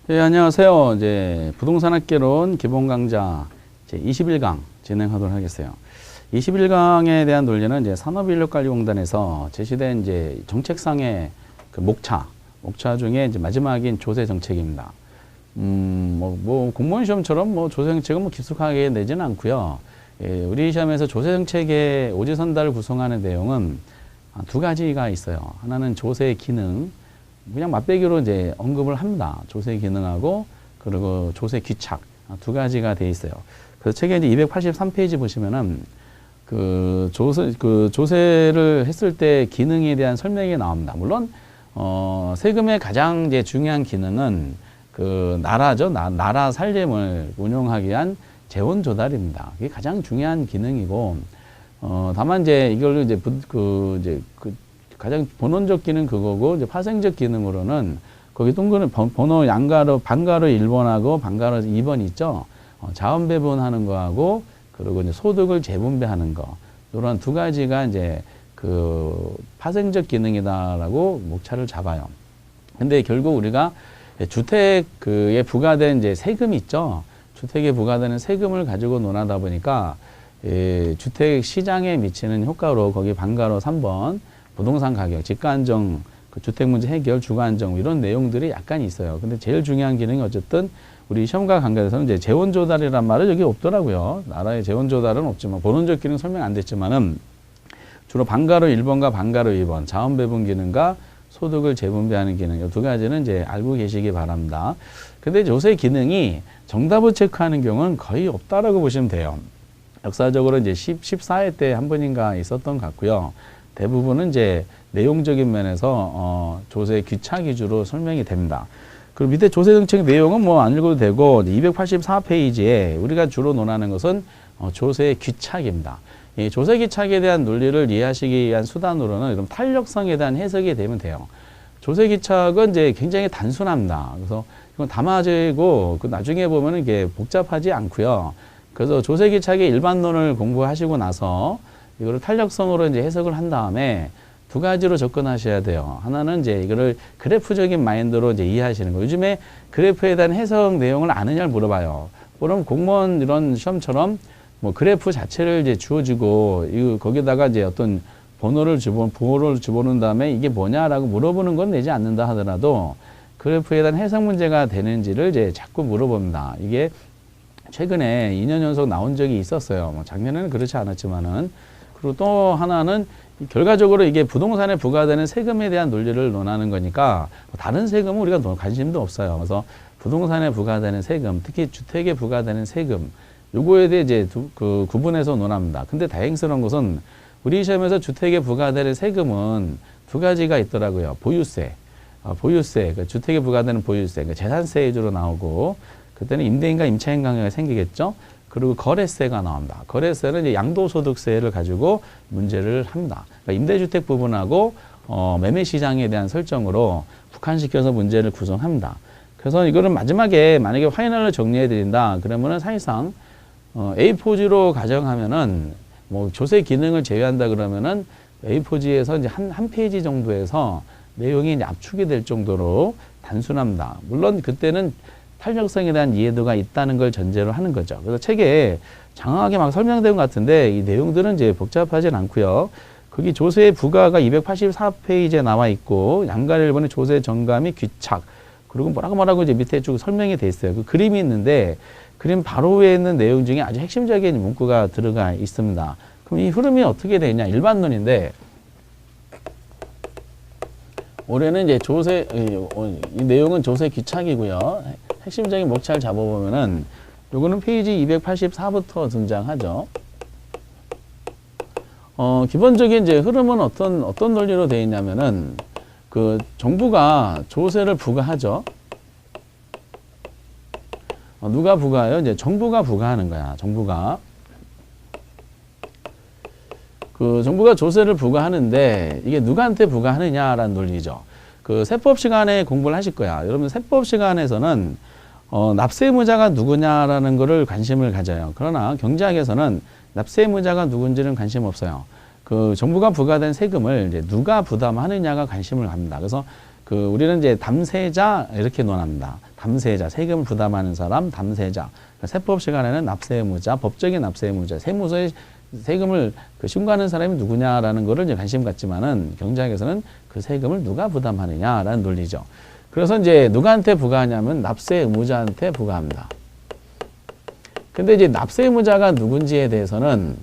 네, 안녕하세요. 이제 부동산학개론 기본 강좌 제 21강 진행하도록 하겠어요. 21강에 대한 논리는 이제 산업인력관리공단에서 제시된 이제 정책상의 그 목차 중에 이제 마지막인 조세 정책입니다. 공무원 시험처럼 조세 정책은 깊숙하게 내지는 않고요. 예, 우리 시험에서 조세 정책의 오지선다를 구성하는 내용은 두 가지가 있어요. 하나는 조세 기능, 그냥 맛배기로 이제 언급을 합니다. 조세 기능하고 그리고 조세 귀착 두 가지가 돼 있어요. 그래서 책에 이제 283페이지 보시면은 조세를 했을 때 기능에 대한 설명이 나옵니다. 물론 세금의 가장 이제 중요한 기능은 그 나라죠. 나라 살림을 운영하기 위한 재원 조달입니다. 그게 가장 중요한 기능이고 다만 이제 이걸로 이제 가장 본원적 기능 그거고, 이제 파생적 기능으로는 거기 동그란 번호 양가로 반가로 1번하고 반가로 2번 있죠. 자원 배분하는 거하고 그리고 이제 소득을 재분배하는 거. 이런 두 가지가 이제 그 파생적 기능이다라고 목차를 잡아요. 근데 결국 우리가 주택에 부과된 이제 세금 있죠. 주택에 부과되는 세금을 가지고 논하다 보니까 주택 시장에 미치는 효과로 거기 반가로 3번 부동산 가격, 집가 안정, 그 주택 문제 해결, 주거 안정 이런 내용들이 약간 있어요. 근데 제일 중요한 기능이 어쨌든 우리 시험과 관계에서는 이제 재원 조달이란 말은 여기 없더라고요. 나라의 재원 조달은 없지만 본원적 기능 설명 안 됐지만은 주로 반가로 1번과 반가로 2번 자원 배분 기능과 소득을 재분배하는 기능 이 두 가지는 이제 알고 계시기 바랍니다. 근데 조세 기능이 정답을 체크하는 경우는 거의 없다라고 보시면 돼요. 역사적으로 이제 14회 때 한 번인가 있었던 것 같고요. 대부분은 이제 내용적인 면에서 조세 귀착 위주로 설명이 됩니다. 그리고 밑에 조세 정책 내용은 안 읽어도 되고 284페이지에 우리가 주로 논하는 것은 조세 귀착입니다. 이 조세 귀착에 대한 논리를 이해하시기 위한 수단으로는 이런 탄력성에 대한 해석이 되면 돼요. 조세 귀착은 이제 굉장히 단순합니다. 그래서 이건 담아지고 그 나중에 보면은 이게 복잡하지 않고요. 그래서 조세 귀착의 일반론을 공부하시고 나서 이거를 탄력성으로 이제 해석을 한 다음에 두 가지로 접근하셔야 돼요. 하나는 이제 이거를 그래프적인 마인드로 이제 이해하시는 거. 요즘에 그래프에 대한 해석 내용을 아느냐를 물어봐요. 그럼 공무원 이런 시험처럼 그래프 자체를 이제 주어지고 거기다가 이제 어떤 번호를 집어넣은 다음에 이게 뭐냐라고 물어보는 건 내지 않는다 하더라도 그래프에 대한 해석 문제가 되는지를 이제 자꾸 물어봅니다. 이게 최근에 2년 연속 나온 적이 있었어요. 작년에는 그렇지 않았지만은. 그리고 또 하나는 결과적으로 이게 부동산에 부과되는 세금에 대한 논리를 논하는 거니까 다른 세금은 우리가 관심도 없어요. 그래서 부동산에 부과되는 세금, 특히 주택에 부과되는 세금, 요거에 대해 이제 구분해서 논합니다. 근데 다행스러운 것은 우리 시험에서 주택에 부과되는 세금은 두 가지가 있더라고요. 보유세, 그 주택에 부과되는 보유세, 그러니까 재산세 위주로 나오고 그때는 임대인과 임차인 관계가 생기겠죠. 그리고 거래세가 나옵니다. 거래세는 이제 양도소득세를 가지고 문제를 합니다. 그러니까 임대주택 부분하고 매매시장에 대한 설정으로 국한시켜서 문제를 구성합니다. 그래서 이거는 마지막에 만약에 파이널로 정리해 드린다 그러면은 사실상 A4지로 가정하면은 조세 기능을 제외한다 그러면은 A4지에서 이제 한 페이지 정도에서 내용이 이제 압축이 될 정도로 단순합니다. 물론 그때는 탄력성에 대한 이해도가 있다는 걸 전제로 하는 거죠. 그래서 책에 장황하게 막 설명된 것 같은데 이 내용들은 이제 복잡하진 않고요. 거기 조세 부과가 284페이지에 나와 있고 양가를 1번의 조세 정가 및 귀착 그리고 뭐라고 이제 밑에 쭉 설명이 돼 있어요. 그 그림이 있는데 그림 바로 위에 있는 내용 중에 아주 핵심적인 문구가 들어가 있습니다. 그럼 이 흐름이 어떻게 되냐? 일반론인데 올해는 이제 이 내용은 조세 귀착이고요. 핵심적인 목차를 잡아보면은 요거는 페이지 284부터 등장하죠. 기본적인 이제 흐름은 어떤 논리로 되어 있냐면은 그 정부가 조세를 부과하죠. 누가 부과해요? 이제 정부가 부과하는 거야. 정부가 조세를 부과하는데 이게 누구한테 부과하느냐라는 논리죠. 그 세법 시간에 공부를 하실 거야. 여러분 세법 시간에서는 납세의무자가 누구냐라는 거를 관심을 가져요. 그러나 경제학에서는 납세의무자가 누군지는 관심 없어요. 그 정부가 부과된 세금을 이제 누가 부담하느냐가 관심을 갑니다. 그래서 우리는 이제 담세자 이렇게 논합니다. 담세자, 세금 부담하는 사람, 담세자. 세법 시간에는 납세의무자, 법적인 납세의무자, 세무서에 세금을 신고하는 사람이 누구냐라는 거를 이제 관심 갖지만은 경제학에서는 그 세금을 누가 부담하느냐라는 논리죠. 그래서 이제 누구한테 부과하냐면 납세의무자한테 부과합니다. 근데 이제 납세의무자가 누군지에 대해서는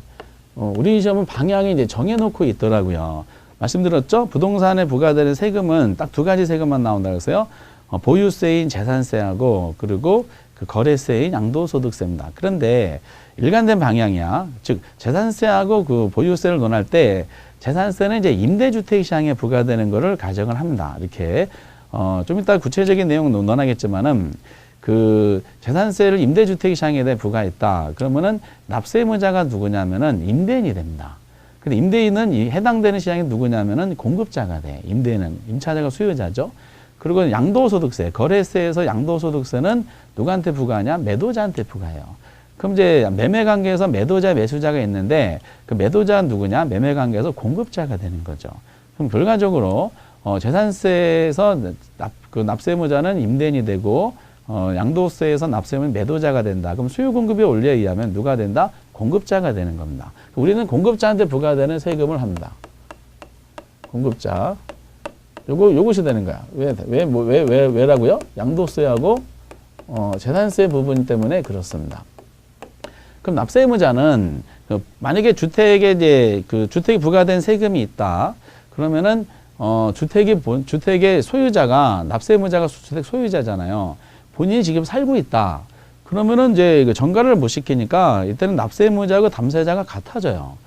우리 시험은 방향이 이제 정해놓고 있더라고요. 말씀드렸죠? 부동산에 부과되는 세금은 딱 두 가지 세금만 나온다 그랬어요. 보유세인 재산세하고 그리고 그 거래세인 양도소득세입니다. 그런데 일관된 방향이야. 즉 재산세하고 그 보유세를 논할 때 재산세는 이제 임대주택 시장에 부과되는 거를 가정을 합니다. 이렇게 좀 이따 구체적인 내용 논하겠지만은 그 재산세를 임대주택 시장에 대해 부과했다. 그러면은 납세의무자가 누구냐면은 임대인이 됩니다. 근데 임대인은 이 해당되는 시장이 누구냐면은 공급자가 돼. 임대인은 임차자가 수요자죠. 그리고 양도소득세, 거래세에서 양도소득세는 누구한테 부과하냐? 매도자한테 부과해요. 그럼 이제 매매관계에서 매도자, 매수자가 있는데 그 매도자는 누구냐? 매매관계에서 공급자가 되는 거죠. 그럼 결과적으로 재산세에서 납세의무자는 임대인이 되고 양도세에서 납세의무자는 매도자가 된다. 그럼 수요 공급의 원리에 의하면 누가 된다? 공급자가 되는 겁니다. 우리는 공급자한테 부과되는 세금을 합니다. 공급자. 요것이 되는 거야. 왜라고요? 양도세하고 재산세 부분 때문에 그렇습니다. 그럼 납세의무자는 만약에 주택에 이제 주택이 부과된 세금이 있다. 그러면은 주택의 소유자가 납세의무자가 주택 소유자잖아요. 본인이 지금 살고 있다. 그러면은 이제 전가를 못 시키니까 이때는 납세의무자하고 담세자가 같아져요.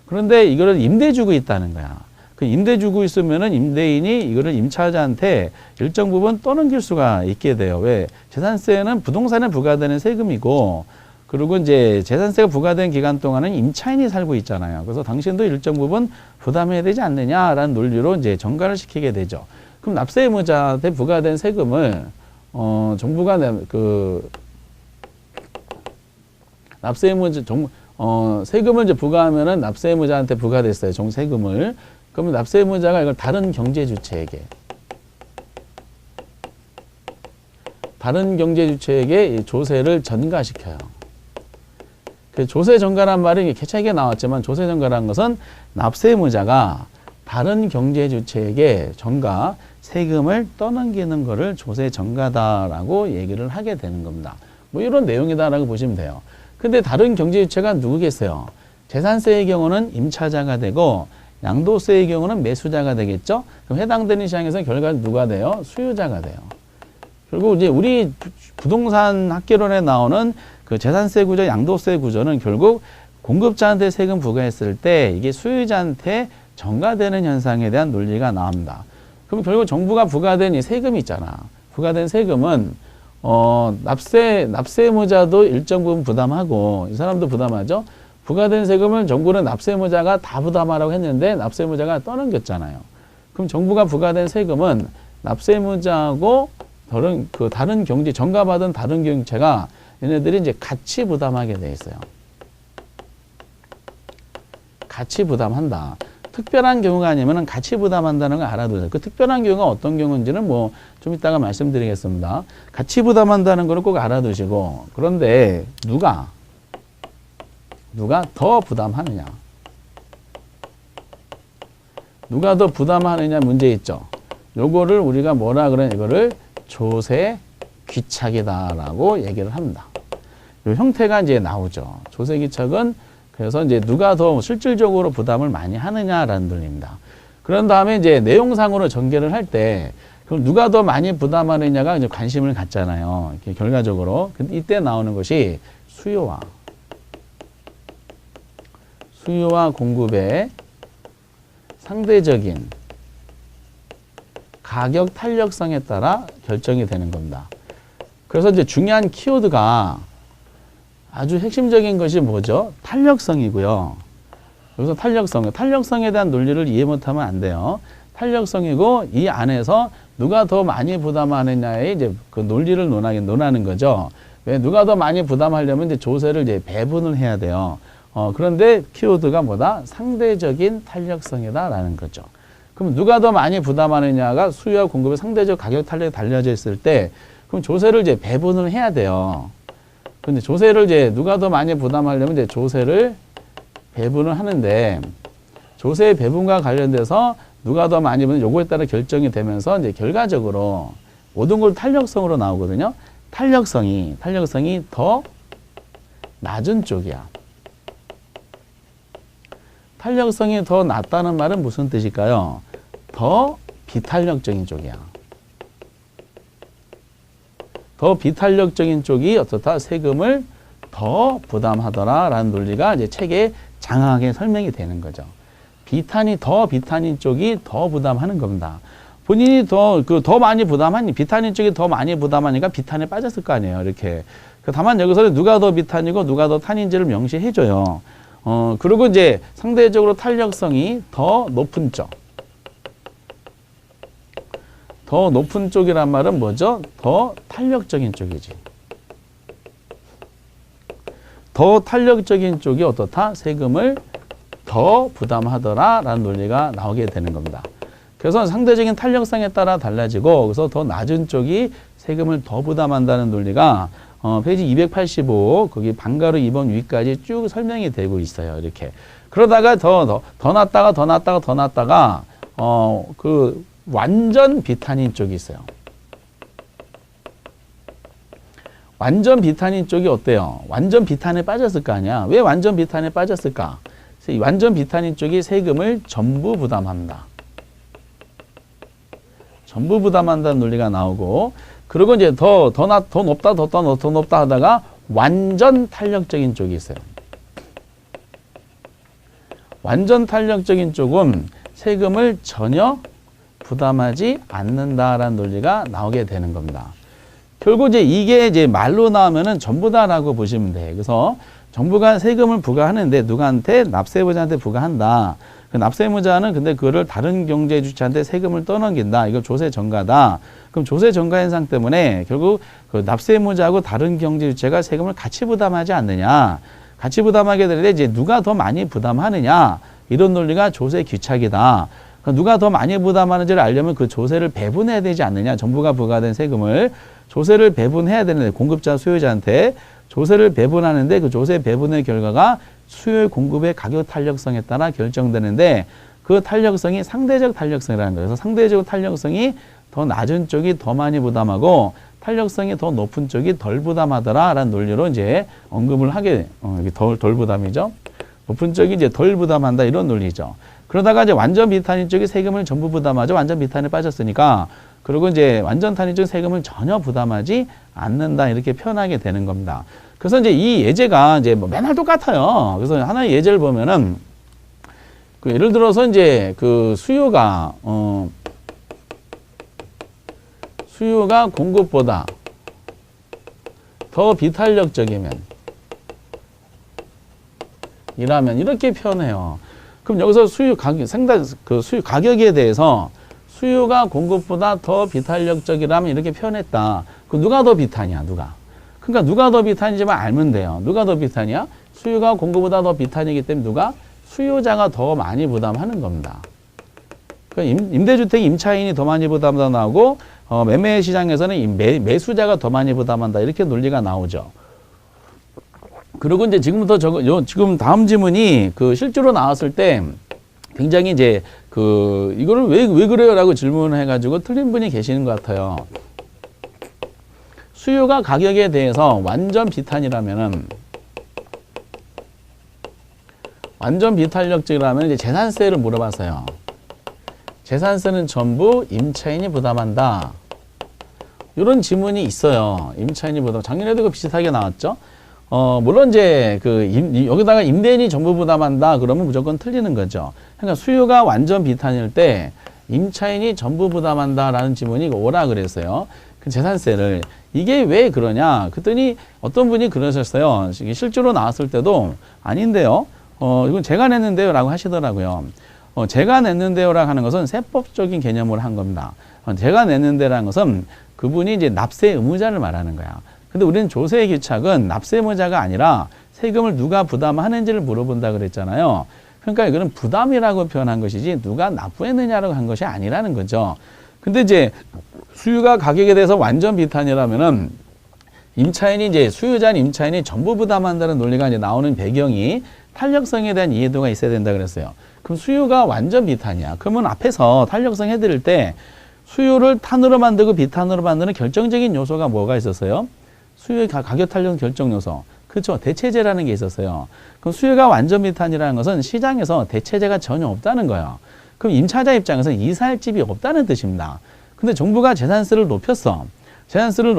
그런데 이거를 임대 주고 있다는 거야. 그 임대 주고 있으면은 임대인이 이거를 임차자한테 일정 부분 떠넘길 수가 있게 돼요. 왜? 재산세는 부동산에 부과되는 세금이고, 그리고 이제 재산세가 부과된 기간 동안은 임차인이 살고 있잖아요. 그래서 당신도 일정 부분 부담해야 되지 않느냐라는 논리로 이제 전가를 시키게 되죠. 그럼 납세의무자한테 부과된 세금을 정부가 세금을 이제 부과하면은 납세의무자한테 부과됐어요. 종세금을. 그러면 납세의무자가 이걸 다른 경제주체에게 조세를 전가시켜요. 그 조세 전가란 말이 책에 나왔지만 조세 전가라는 것은 납세의무자가 다른 경제주체에게 전가 세금을 떠넘기는 거를 조세 전가다라고 얘기를 하게 되는 겁니다. 뭐 이런 내용이다라고 보시면 돼요. 근데 다른 경제주체가 누구겠어요? 재산세의 경우는 임차자가 되고 양도세의 경우는 매수자가 되겠죠? 그럼 해당되는 시장에서 결과는 누가 돼요? 수요자가 돼요. 그리고 이제 우리 부동산 학개론에 나오는 그 재산세 구조, 양도세 구조는 결국 공급자한테 세금 부과했을 때 이게 수요자한테 전가되는 현상에 대한 논리가 나옵니다. 그럼 결국 정부가 부과된 이 세금이 있잖아. 부과된 세금은 납세의무자도 일정 부분 부담하고 이 사람도 부담하죠. 부과된 세금을 정부는 납세의무자가 다 부담하라고 했는데 납세의무자가 떠넘겼잖아요. 그럼 정부가 부과된 세금은 납세의무자하고 다른 경제 전가받은 다른 경제가 얘네들이 이제 같이 부담하게 돼 있어요. 같이 부담한다. 특별한 경우가 아니면은 같이 부담한다는 걸 알아두세요. 그 특별한 경우가 어떤 경우인지는 뭐 좀 이따가 말씀드리겠습니다. 같이 부담한다는 걸 꼭 알아두시고, 그런데 누가 더 부담하느냐? 누가 더 부담하느냐 문제 있죠. 요거를 우리가 뭐라 그래? 이거를 조세 귀착이다라고 얘기를 합니다. 요 형태가 이제 나오죠. 조세 귀착은 그래서 이제 누가 더 실질적으로 부담을 많이 하느냐라는 논리입니다. 그런 다음에 이제 내용상으로 전개를 할 때 그럼 누가 더 많이 부담하느냐가 이제 관심을 갖잖아요. 결과적으로. 근데 이때 나오는 것이 수요와 공급의 상대적인 가격 탄력성에 따라 결정이 되는 겁니다. 그래서 이제 중요한 키워드가 아주 핵심적인 것이 뭐죠? 탄력성이고요. 여기서 탄력성에 대한 논리를 이해 못하면 안 돼요. 탄력성이고 이 안에서 누가 더 많이 부담하느냐의 이제 그 논리를 논하는 거죠. 왜 누가 더 많이 부담하려면 이제 조세를 이제 배분을 해야 돼요. 그런데 키워드가 뭐다? 상대적인 탄력성이다라는 거죠. 그럼 누가 더 많이 부담하느냐가 수요와 공급의 상대적 가격 탄력이 달려져 있을 때 그럼 조세를 이제 배분을 해야 돼요. 근데 조세를 이제 누가 더 많이 부담하려면 이제 조세를 배분을 하는데 조세 배분과 관련돼서 누가 더 많이 부담 요거에 따라 결정이 되면서 이제 결과적으로 모든 걸 탄력성으로 나오거든요. 탄력성이 더 낮은 쪽이야. 탄력성이 더 낮다는 말은 무슨 뜻일까요? 더 비탄력적인 쪽이야. 더 비탄력적인 쪽이 어떻다? 세금을 더 부담하더라 라는 논리가 이제 책에 장황하게 설명이 되는 거죠. 더 비탄인 쪽이 더 부담하는 겁니다. 본인이 더 많이 부담하니, 비탄인 쪽이 더 많이 부담하니까 비탄에 빠졌을 거 아니에요. 이렇게. 다만 여기서는 누가 더 비탄이고 누가 더 탄인지를 명시해줘요. 그리고 이제 상대적으로 탄력성이 더 높은 쪽. 더 높은 쪽이란 말은 뭐죠? 더 탄력적인 쪽이지. 더 탄력적인 쪽이 어떻다? 세금을 더 부담하더라 라는 논리가 나오게 되는 겁니다. 그래서 상대적인 탄력성에 따라 달라지고 그래서 더 낮은 쪽이 세금을 더 부담한다는 논리가 페이지 285 거기 방가로 2번 위까지 쭉 설명이 되고 있어요. 이렇게. 그러다가 더 났다가 그 완전 비탄인 쪽이 있어요. 완전 비탄인 쪽이 어때요? 완전 비탄에 빠졌을 거 아니야. 왜 완전 비탄에 빠졌을까? 완전 비탄인 쪽이 세금을 전부 부담합니다. 전부 부담한다는 논리가 나오고, 그리고 이제 더 높다 하다가 완전 탄력적인 쪽이 있어요. 완전 탄력적인 쪽은 세금을 전혀 부담하지 않는다라는 논리가 나오게 되는 겁니다. 결국 이게 이제 말로 나오면은 전부다라고 보시면 돼. 그래서 정부가 세금을 부과하는데 누구한테? 납세의무자한테 부과한다. 그 납세의무자는 근데 그거를 다른 경제 주체한테 세금을 떠넘긴다. 이거 조세 전가다. 그럼 조세 전가 현상 때문에 결국 그 납세의무자하고 다른 경제 주체가 세금을 같이 부담하지 않느냐. 같이 부담하게 되는데 이제 누가 더 많이 부담하느냐. 이런 논리가 조세 귀착이다. 누가 더 많이 부담하는지를 알려면 그 조세를 배분해야 되지 않느냐. 정부가 부과된 세금을 조세를 배분해야 되는데 공급자, 수요자한테 조세를 배분하는데 그 조세 배분의 결과가 수요 공급의 가격 탄력성에 따라 결정되는데 그 탄력성이 상대적 탄력성이라는 거예요. 그래서 상대적 탄력성이 더 낮은 쪽이 더 많이 부담하고 탄력성이 더 높은 쪽이 덜 부담하더라라는 논리로 이제 언급을 하게 덜 부담이죠. 높은 쪽이 이제 덜 부담한다 이런 논리죠. 그러다가 이제 완전 비탄인 쪽이 세금을 전부 부담하죠. 완전 비탄에 빠졌으니까. 그리고 이제 완전 탄인 쪽 세금을 전혀 부담하지 않는다 이렇게 표현하게 되는 겁니다. 그래서 이제 이 예제가 이제 뭐 맨날 똑같아요. 그래서 하나의 예제를 보면은 그 예를 들어서 이제 그 수요가 공급보다 더 비탄력적이면 이라면 이렇게 표현해요. 그럼 여기서 수요 가격에 대해서 수요가 공급보다 더 비탄력적이라면 이렇게 표현했다. 그 누가 더 비탄이야, 누가? 그러니까 누가 더 비탄이지만 알면 돼요. 누가 더 비탄이야? 수요가 공급보다 더 비탄이기 때문에 누가? 수요자가 더 많이 부담하는 겁니다. 그러니까 임대주택 임차인이 더 많이 부담한다 나오고 매매 시장에서는 매수자가 더 많이 부담한다 이렇게 논리가 나오죠. 그리고 이제 지금부터 지금 다음 지문이 그 실제로 나왔을 때 굉장히 이제 이거를 왜 그래요라고 질문을 해가지고 틀린 분이 계시는 것 같아요. 수요가 가격에 대해서 완전 비탄이라면은 완전 비탄력적이라면 이제 재산세를 물어봤어요. 재산세는 전부 임차인이 부담한다. 이런 지문이 있어요. 임차인이 부담. 작년에도 그 비슷하게 나왔죠. 물론 이제 여기다가 임대인이 전부 부담한다 그러면 무조건 틀리는 거죠. 그러니까 수요가 완전 비탄일 때 임차인이 전부 부담한다라는 지문이 오라 그랬어요. 그 재산세를. 이게 왜 그러냐? 그랬더니 어떤 분이 그러셨어요. 실제로 나왔을 때도 아닌데요. 이건 제가 냈는데요 라고 하시더라고요. 제가 냈는데요라고 하는 것은 세법적인 개념으로 한 겁니다. 제가 냈는데라는 것은 그분이 이제 납세 의무자를 말하는 거야. 근데 우리는 조세의 귀착은 납세 의무자가 아니라 세금을 누가 부담하는지를 물어본다 그랬잖아요. 그러니까 이거는 부담이라고 표현한 것이지 누가 납부했느냐라고 한 것이 아니라는 거죠. 근데 이제 수요가 가격에 대해서 완전 비탄이라면은 임차인이 이제 수요자인 임차인이 전부 부담한다는 논리가 이제 나오는 배경이 탄력성에 대한 이해도가 있어야 된다 그랬어요. 그럼 수요가 완전 비탄이야. 그러면 앞에서 탄력성 해드릴 때 수요를 탄으로 만들고 비탄으로 만드는 결정적인 요소가 뭐가 있었어요? 수요의 가격 탄력 결정 요소. 그렇죠. 대체제라는 게 있었어요. 그럼 수요가 완전 비탄이라는 것은 시장에서 대체제가 전혀 없다는 거예요. 그럼 임차자 입장에서 이사할 집이 없다는 뜻입니다. 근데 정부가 재산세를 높였어. 재산세를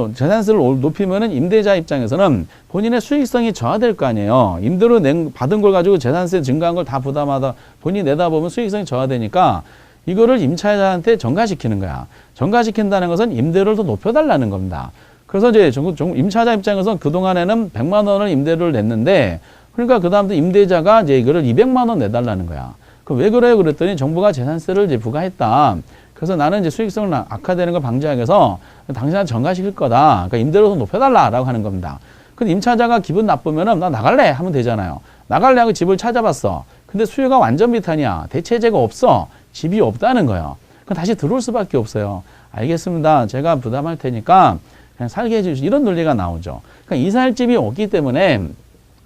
높이면은 임대자 입장에서는 본인의 수익성이 저하될 거 아니에요. 임대로 받은 걸 가지고 재산세 증가한 걸 다 부담하다 본인이 내다 보면 수익성이 저하되니까 이거를 임차자한테 전가시키는 거야. 전가시킨다는 것은 임대료를 더 높여달라는 겁니다. 그래서 이제 임차자 입장에서는 그동안에는 100만 원을 임대료를 냈는데 그러니까 그다음부터 임대자가 이제 이거를 200만 원 내달라는 거야. 그 왜 그래요? 그랬더니 정부가 재산세를 이제 부과했다. 그래서 나는 이제 수익성을 악화되는 걸 방지하기 위해서 당신한테 전가시킬 거다. 그러니까 임대료 더 높여달라라고 하는 겁니다. 근데 임차자가 기분 나쁘면은 나 나갈래 하면 되잖아요. 나갈래 하고 집을 찾아봤어. 근데 수요가 완전 비탄이야. 대체제가 없어. 집이 없다는 거예요. 그럼 다시 들어올 수밖에 없어요. 알겠습니다. 제가 부담할 테니까 그냥 살게 해주시오. 이런 논리가 나오죠. 그러니까 이사할 집이 없기 때문에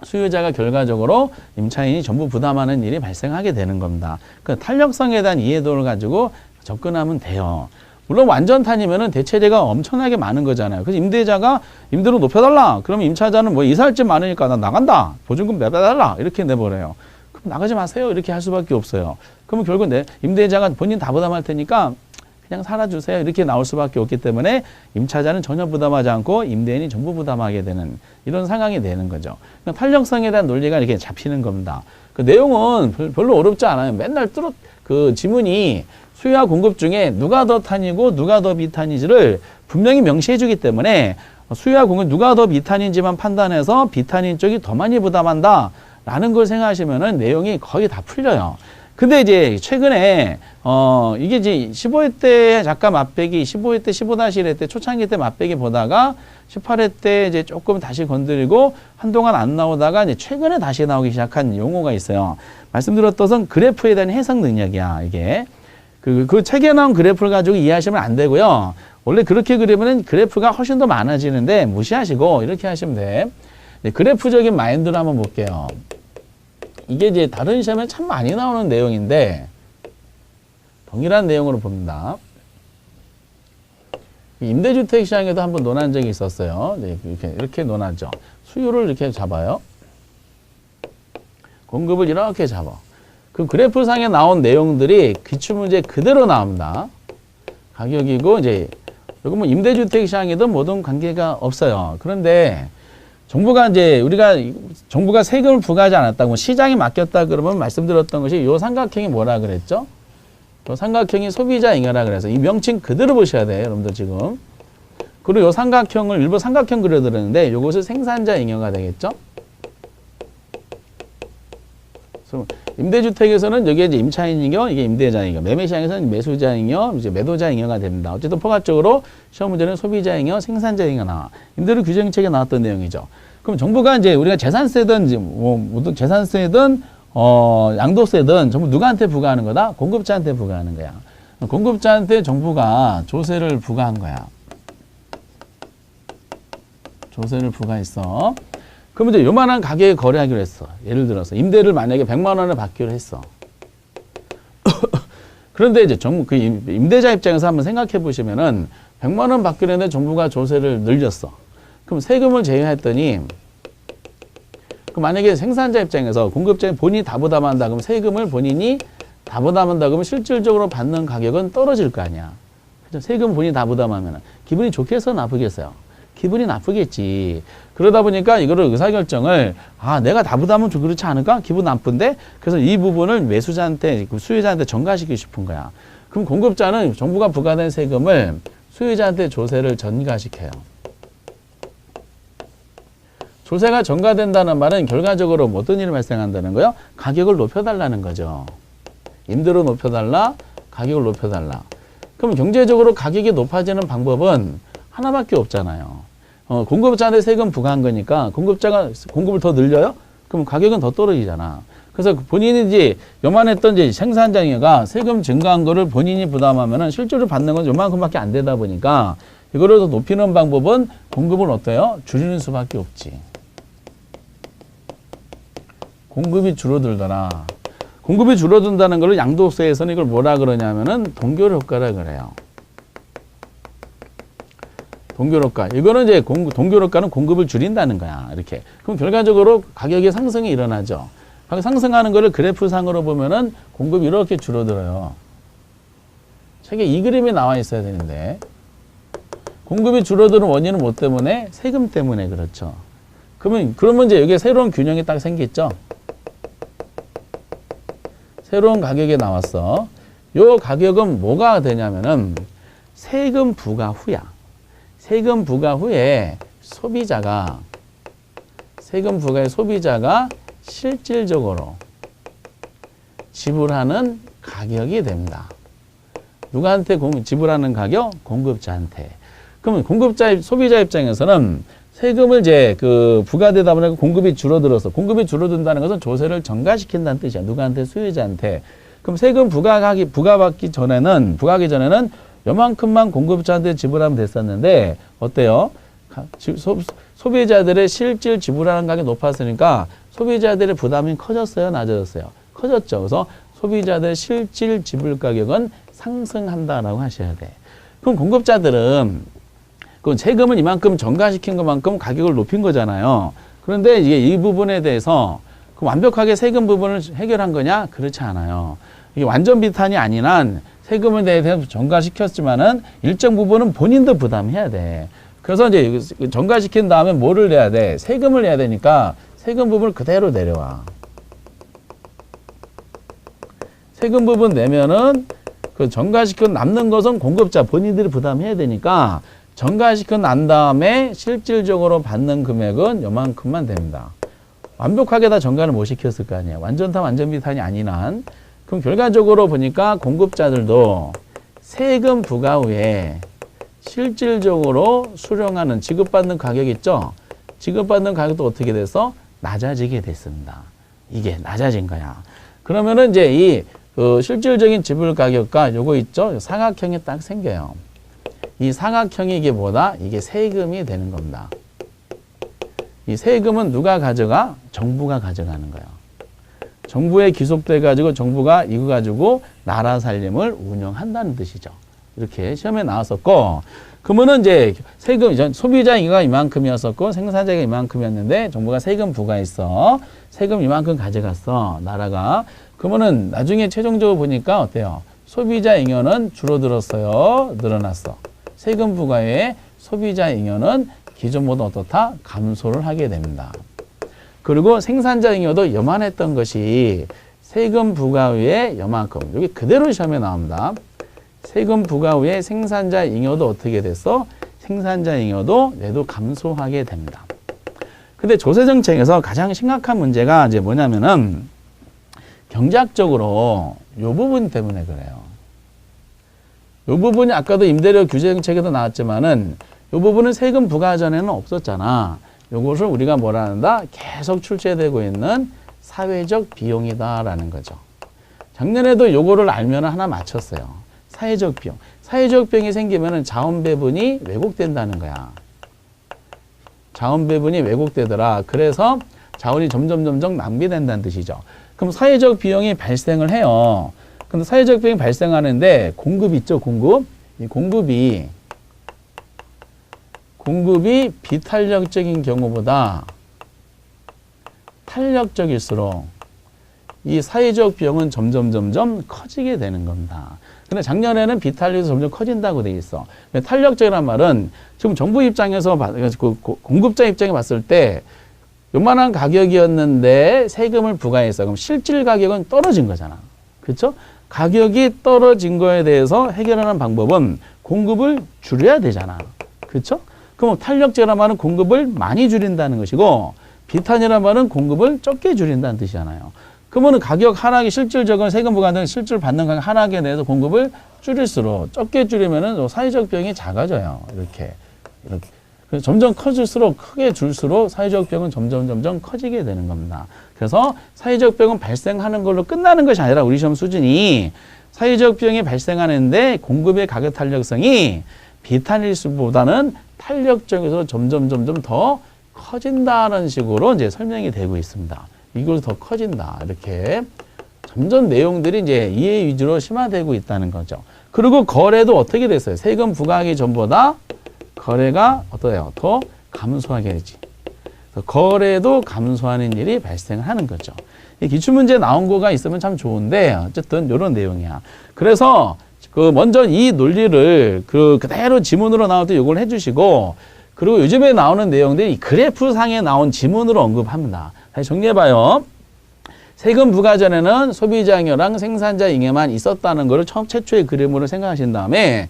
수요자가 결과적으로 임차인이 전부 부담하는 일이 발생하게 되는 겁니다. 그 탄력성에 대한 이해도를 가지고 접근하면 돼요. 물론 완전탄이면은 대체제가 엄청나게 많은 거잖아요. 그래서 임대자가 임대료 높여달라. 그러면 임차자는 뭐 이사할 집 많으니까 나 나간다. 보증금 내달라. 이렇게 내버려요. 그럼 나가지 마세요. 이렇게 할 수밖에 없어요. 그러면 결국 임대자가 본인 다 부담할 테니까 그냥 살아주세요. 이렇게 나올 수밖에 없기 때문에 임차자는 전혀 부담하지 않고 임대인이 전부 부담하게 되는 이런 상황이 되는 거죠. 그러니까 탄력성에 대한 논리가 이렇게 잡히는 겁니다. 그 내용은 별로 어렵지 않아요. 맨날 그 지문이 수요와 공급 중에 누가 더 탄이고 누가 더 비탄인지를 분명히 명시해 주기 때문에 수요와 공급 누가 더 비탄인지만 판단해서 비탄인 쪽이 더 많이 부담한다 라는 걸 생각하시면은 내용이 거의 다 풀려요. 근데 이제 최근에 이게 이제 15회 때 잠깐 맛배기 15회 때 15-1회 때 초창기 때 맛배기 보다가 18회 때 이제 조금 다시 건드리고 한동안 안 나오다가 이제 최근에 다시 나오기 시작한 용어가 있어요. 말씀드렸던 것은 그래프에 대한 해석 능력이야, 이게. 그 책에 나온 그래프를 가지고 이해하시면 안 되고요. 원래 그렇게 그리면은 그래프가 훨씬 더 많아지는데 무시하시고 이렇게 하시면 돼. 그래프적인 마인드를 한번 볼게요. 이게 이제 다른 시험에 참 많이 나오는 내용인데 동일한 내용으로 봅니다. 임대주택 시장에도 한번 논한 적이 있었어요. 이렇게 논하죠. 수요를 이렇게 잡아요. 공급을 이렇게 잡아. 그 그래프상에 나온 내용들이 기출문제 그대로 나옵니다. 가격이고 이제 이거 뭐 임대주택 시장에도 모든 관계가 없어요. 그런데 정부가 세금을 부과하지 않았다고 시장에 맡겼다 그러면 말씀드렸던 것이 요 삼각형이 뭐라 그랬죠? 요 삼각형이 소비자 잉여라 그래서 이 명칭 그대로 보셔야 돼요, 여러분들 지금. 그리고 요 삼각형을 일부 삼각형 그려드렸는데 요것을 생산자 잉여가 되겠죠? 그래서 임대주택에서는 여기에 이제 임차인 잉여, 이게 임대자 잉여, 매매시장에서는 매수자 잉여, 이제 매도자 잉여가 됩니다. 어쨌든 포괄적으로 시험 문제는 소비자 잉여, 생산자 잉여 나와. 임대료 규정책에 나왔던 내용이죠. 그럼 정부가 이제 우리가 재산세든 재산세든 양도세든 전부 누구한테 부과하는 거다? 공급자한테 부과하는 거야. 공급자한테 정부가 조세를 부과한 거야. 조세를 부과했어. 그럼 이제 요만한 가격에 거래하기로 했어. 예를 들어서 임대를 만약에 100만 원을 받기로 했어. 그런데 이제 그 임대자 입장에서 한번 생각해 보시면은 100만 원 받기로 했는데 정부가 조세를 늘렸어. 그럼 세금을 제외했더니 그 만약에 생산자 입장에서 공급자인 본인이 다 부담한다 그러면 세금을 본인이 다 부담한다 그러면 실질적으로 받는 가격은 떨어질 거 아니야. 그죠? 세금 본인이 다 부담하면은 기분이 좋겠어, 나쁘겠어요? 기분이 나쁘겠지. 그러다 보니까 이거를 의사결정을 내가 다 부담하면 좀 그렇지 않을까? 기분 나쁜데? 그래서 이 부분을 매수자한테, 수요자한테 전가시키고 싶은 거야. 그럼 공급자는 정부가 부과된 세금을 수요자한테 조세를 전가시켜요. 조세가 전가된다는 말은 결과적으로 어떤 일이 발생한다는 거예요? 가격을 높여달라는 거죠. 임대료 높여달라, 가격을 높여달라. 그럼 경제적으로 가격이 높아지는 방법은 하나밖에 없잖아요. 공급자한테 세금 부과한 거니까 공급자가 공급을 더 늘려요? 그럼 가격은 더 떨어지잖아. 그래서 본인이 이제 요만했던 이제 생산자가 세금 증가한 거를 본인이 부담하면은 실제로 받는 건 요만큼밖에 안 되다 보니까 이거를 더 높이는 방법은 공급을 어때요? 줄이는 수밖에 없지. 공급이 줄어들더라. 공급이 줄어든다는 걸 양도세에서는 이걸 뭐라 그러냐면은 동결 효과라 그래요. 동결 효과. 이거는 이제 동결 효과는 공급을 줄인다는 거야. 이렇게. 그럼 결과적으로 가격의 상승이 일어나죠. 가격 상승하는 거를 그래프상으로 보면은 공급이 이렇게 줄어들어요. 책에 이 그림이 나와 있어야 되는데. 공급이 줄어드는 원인은 뭐 때문에? 세금 때문에 그렇죠. 그러면 이제 여기에 새로운 균형이 딱 생겼죠. 새로운 가격이 나왔어. 요 가격은 뭐가 되냐면은 세금 부과 후야. 세금 부과 후에 세금 부과의 소비자가 실질적으로 지불하는 가격이 됩니다. 누구한테 지불하는 가격? 공급자한테. 그러면 소비자 입장에서는 세금을 이제 부과되다 보니까 공급이 줄어들어서 공급이 줄어든다는 것은 조세를 전가시킨다는 뜻이야. 누구한테? 수요자한테. 그럼 세금 부과하기 전에는 요만큼만 공급자한테 지불하면 됐었는데 어때요? 소비자들의 실질 지불하는 가격이 높았으니까 소비자들의 부담이 커졌어요? 낮아졌어요? 커졌죠. 그래서 소비자들의 실질 지불 가격은 상승한다라고 하셔야 돼. 그럼 공급자들은 그 세금을 이만큼 전가시킨 것만큼 가격을 높인 거잖아요. 그런데 이게 이 부분에 대해서 완벽하게 세금 부분을 해결한 거냐? 그렇지 않아요. 이게 완전 비탄이 아닌 한 세금에 대해서 전가시켰지만은 일정 부분은 본인도 부담해야 돼. 그래서 이제 전가시킨 다음에 뭐를 내야 돼? 세금을 내야 되니까 세금 부분을 그대로 내려와. 세금 부분 내면은 그 전가시켜 남는 것은 공급자 본인들이 부담해야 되니까 전가시켜 난 다음에 실질적으로 받는 금액은 요만큼만 됩니다. 완벽하게 다 전가를 못 시켰을 거 아니에요. 완전 비탄이 아닌 한. 그럼 결과적으로 보니까 공급자들도 세금 부과 후에 실질적으로 수령하는 지급받는 가격 있죠? 지급받는 가격도 어떻게 돼서 낮아지게 됐습니다. 이게 낮아진 거야. 그러면은 이제 이 실질적인 지불 가격과 요거 있죠? 사각형이 딱 생겨요. 이 사각형이 이게 뭐다? 이게 세금이 되는 겁니다. 이 세금은 누가 가져가? 정부가 가져가는 거예요. 정부에 기속돼 가지고 정부가 이거 가지고 나라 살림을 운영한다는 뜻이죠. 이렇게 시험에 나왔었고, 그러면은 이제 세금, 소비자가 이만큼이었었고 생산자가 이만큼이었는데 정부가 세금 부과했어. 세금 이만큼 가져갔어. 나라가. 그러면은 나중에 최종적으로 보니까 어때요? 소비자 잉여는 줄어들었어요? 늘어났어? 세금 부과에 소비자 잉여는 기존보다 어떻다? 감소를 하게 됩니다. 그리고 생산자 잉여도 요만했던 것이 세금 부과 후에 요만큼. 여기 그대로 시험에 나옵니다. 세금 부과 후에 생산자 잉여도 어떻게 됐어? 생산자 잉여도 얘도 감소하게 됩니다. 근데 조세정책에서 가장 심각한 문제가 이제 뭐냐면은 경제학적으로 요 부분 때문에 그래요. 요 부분이 아까도 임대료 규제 정책에도 나왔지만은 요 부분은 세금 부과 전에는 없었잖아. 요것을 우리가 뭐라 한다? 계속 출제되고 있는 사회적 비용이다라는 거죠. 작년에도 요거를 알면 하나 맞췄어요. 사회적 비용. 사회적 비용이 생기면은 자원 배분이 왜곡된다는 거야. 자원 배분이 왜곡되더라. 그래서 자원이 점점 낭비된다는 뜻이죠. 그럼 사회적 비용이 발생을 해요. 근데 사회적 비용이 발생하는데 공급 있죠, 공급. 이 공급이 비탄력적인 경우보다 탄력적일수록 이 사회적 비용은 점점 커지게 되는 겁니다. 근데 작년에는 비탄력이 점점 커진다고 돼 있어. 탄력적이란 말은 지금 정부 입장에서 공급자 입장에 봤을 때 요만한 가격이었는데 세금을 부과했어. 그럼 실질 가격은 떨어진 거잖아. 그렇죠? 가격이 떨어진 거에 대해서 해결하는 방법은 공급을 줄여야 되잖아. 그렇죠? 그럼 탄력적이란 말은 공급을 많이 줄인다는 것이고 비탄이란 말은 공급을 적게 줄인다는 뜻이잖아요. 그러면 가격 하락이 실질적인 세금 부과는 실질 받는 가격 하락에 대해서 공급을 줄일수록 적게 줄이면은 사회적 비용이 작아져요. 이렇게. 그래서 점점 커질수록 크게 줄수록 사회적 병은 점점 커지게 되는 겁니다. 그래서 사회적 병은 발생하는 걸로 끝나는 것이 아니라 우리 시험 수준이 사회적 병이 발생하는데 공급의 가격 탄력성이 비탄일수보다는 탄력적에서 점점 더 커진다는 식으로 이제 설명이 되고 있습니다. 이걸 더 커진다. 이렇게 점점 내용들이 이제 이해 위주로 심화되고 있다는 거죠. 그리고 거래도 어떻게 됐어요? 세금 부과하기 전보다 거래가 어떠해요? 더 감소하게 되지. 거래도 감소하는 일이 발생하는 거죠. 이 기출문제 나온 거가 있으면 참 좋은데 어쨌든 이런 내용이야. 그래서 먼저 이 논리를 그대로 지문으로 나올 때 이걸 해주시고 그리고 요즘에 나오는 내용들이 그래프상에 나온 지문으로 언급합니다. 다시 정리해봐요. 세금 부과 전에는 소비자 잉여랑 생산자 잉여만 있었다는 것을 최초의 그림으로 생각하신 다음에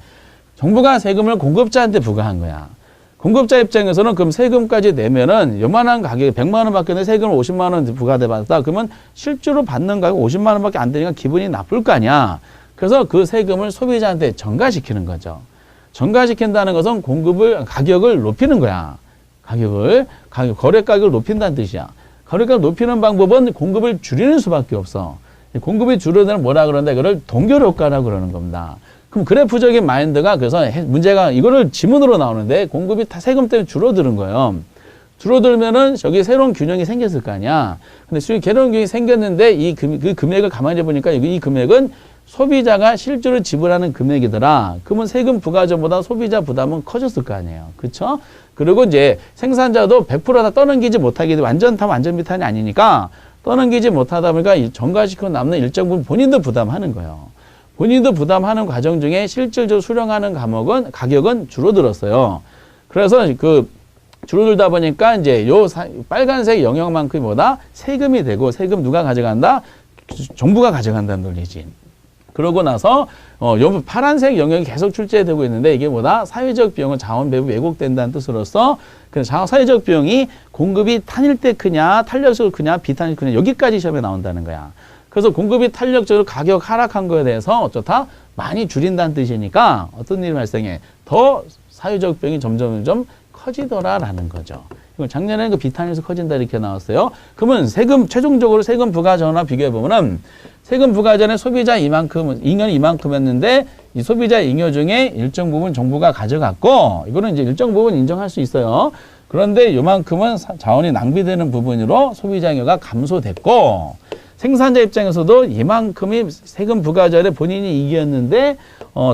정부가 세금을 공급자한테 부과한 거야. 공급자 입장에서는 그럼 세금까지 내면은 요만한 가격에 100만 원 받겠는데 세금을 50만 원 부과받았다. 그러면 실제로 받는 가격 50만 원밖에 안 되니까 기분이 나쁠 거 아니야. 그래서 그 세금을 소비자한테 전가시키는 거죠. 전가시킨다는 것은 가격을 높이는 거야. 거래 가격을 높인다는 뜻이야. 거래가를 높이는 방법은 공급을 줄이는 수밖에 없어. 공급이 줄어들면 뭐라 그러는데 이거를 동결효과라고 그러는 겁니다. 그럼 그래프적인 마인드가 그래서 문제가 이거를 지문으로 나오는데 공급이 다 세금 때문에 줄어드는 거예요. 줄어들면은 저기 새로운 균형이 생겼을 거 아니야. 근데 새로운 균형이 생겼는데 그 금액을 가만히 보니까 이 금액은 소비자가 실제로 지불하는 금액이더라. 그러면 세금 부과 전보다 소비자 부담은 커졌을 거 아니에요. 그렇죠? 그리고 이제 생산자도 100% 다 떠넘기지 못하게 돼. 완전 비탄이 아니니까 떠넘기지 못하다 보니까 전가시키고 남는 일정 부분 본인도 부담하는 거예요. 본인도 부담하는 과정 중에 실질적으로 수령하는 가격은 줄어들었어요. 그래서 줄어들다 보니까 이제 빨간색 영역만큼보다 세금이 되고 세금 누가 가져간다? 정부가 가져간다는 논리지. 그러고 나서 요 파란색 영역이 계속 출제되고 있는데 이게 뭐다? 사회적 비용은 자원 배분 왜곡된다는 뜻으로서 그래서 사회적 비용이 공급이 탄일 때 크냐, 탄력적으로 크냐, 비탄일 때 크냐 여기까지 시험에 나온다는 거야. 그래서 공급이 탄력적으로 가격 하락한 거에 대해서 어쩌다 많이 줄인다는 뜻이니까 어떤 일이 발생해? 더 사회적 비용이 점점 커지더라라는 거죠. 작년에는 비탄일에서 커진다 이렇게 나왔어요. 그러면 최종적으로 세금 부과 전과 비교해 보면은 세금 부과 전에 소비자 잉여는 이만큼이었는데 이 소비자 잉여 중에 일정 부분 정부가 가져갔고 이거는 이제 일정 부분 인정할 수 있어요. 그런데 요만큼은 자원이 낭비되는 부분으로 소비자 잉여가 감소됐고 생산자 입장에서도 이만큼이 세금 부과 전에 본인이 이익이었는데